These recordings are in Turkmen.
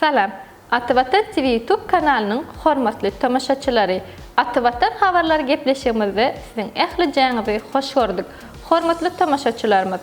Salam. Atabatan TV YouTube kanalının hormatly tamaşaçylary. Atabatan habarlar gepleşigimizde sizin ähli hoş gördük. Hormatly tamaşaçylarymyz,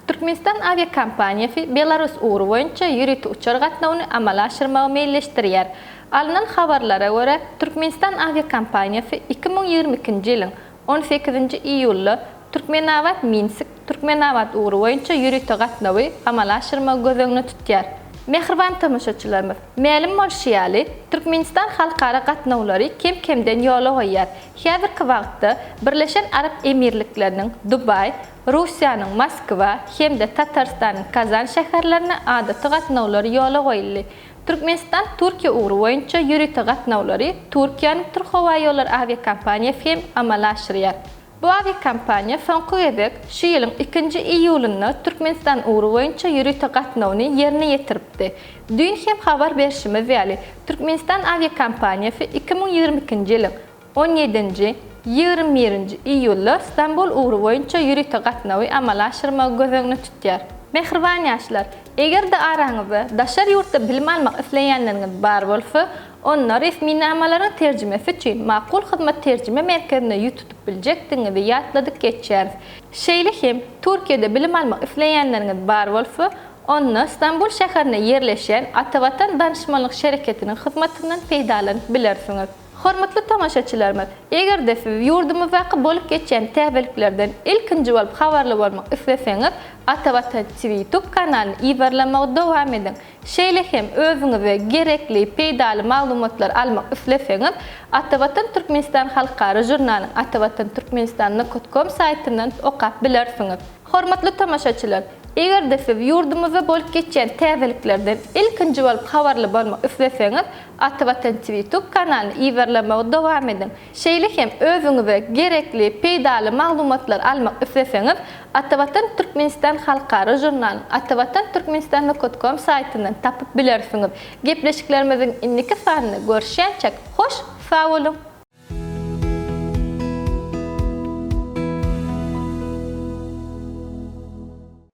Türkmenistan aviakompaniyasy Belarus uğru boýunça ýürüti uçar gatnawyny amala aşyrmagy meýilleşdirýär. Alınan habarlara görä Türkmenistan aviakompaniyasy 2022-nji ýylyň 18-nji iýulda Türkmenavat Minsk Türkmenavat uğru boýunça ýürüti gatnawy amala aşyrmagy gözüňde tutýar. Mehriban tamaşaçylarymyz, mälim bolşýaly Türkmenistan halkara gatnawlary kem-kemden ýola goýýar. Häzirki wagtda Birleşen Arap Emirlikläriniň Dubay, Russiýanyň Moskwa hemde Tatarstanyň Kazan şäherlerine adaty gatnawlary ýola goýuldy. Türkmenistan Türkiýe uğru boýunça ýürüti gatnawlary Türkiýanyň Türk Hawa ýolları aviakompaniyasy hem amala aşyrýar. Bu aviakompaniya soňky gezek şu ýylyň 2-nji iýulynda Türkmenistan uğru boýunça ýürüti gatnawyny ýerine ýetiripdi. Dün hem habar berişimiz ýaly Türkmenistan aviakompaniyasy 2022-nji ýylyň 17-nji 21-nji iýulda İstanbul uğru boýunça ýürüti gatnawy amala aşyrmagy gözüňde tutýar. Mehriban ýaşlar, eger de araňyzda daşar ýurtda bilim almak isleýänleriňiz bar bolsa, onlar resmi namalaryň terjimesi üçin makul hyzmat terjime merkezine ýutup biljekdiňizi ýatladyk geçýäris. Şeýle hem Türkiýede bilim almak isleýänleriňiz bar bolsa, onu İstanbul şäherine ýerleşen Atabatan danışmanlyk şereketiniň hyzmatyndan peýdalanyp bilersiňiz. Hormatly tamaşaçylarymyz, eger de siz ýurdumyzda bolup geçen täzeliklerden ilkinji bolup habarly bolmak isleseňiz, Atabatan TV YouTube kanalyny iýerlemege dowam ediň. Şeýle hem özüňize gerekli peýdaly maglumatlar almak isleseňiz, Atabatan Türkmenistan halkara jurnalyny atabatanturkmenistan.com saýtyndan okap bilersiňiz. Hormatly tamaşaçylar, eger de siz ýurdumyzda bolup geçen täzeliklerden ilkinji bolup habarly bolmak isleseňiz, Atabatan TV YouTube kanalyny iýerlemege dowam ediň. Şeýle hem özüňize gerekli peýdaly maglumatlar almak isleseňiz, Atabatan Türkmenistan halkara jurnalyny atabatanturkmenistan.com saýtyndan tapyp bilersiňiz. Gepleşiklerimiziň indiki sanyny görüşýänçek hoş, sag bolun.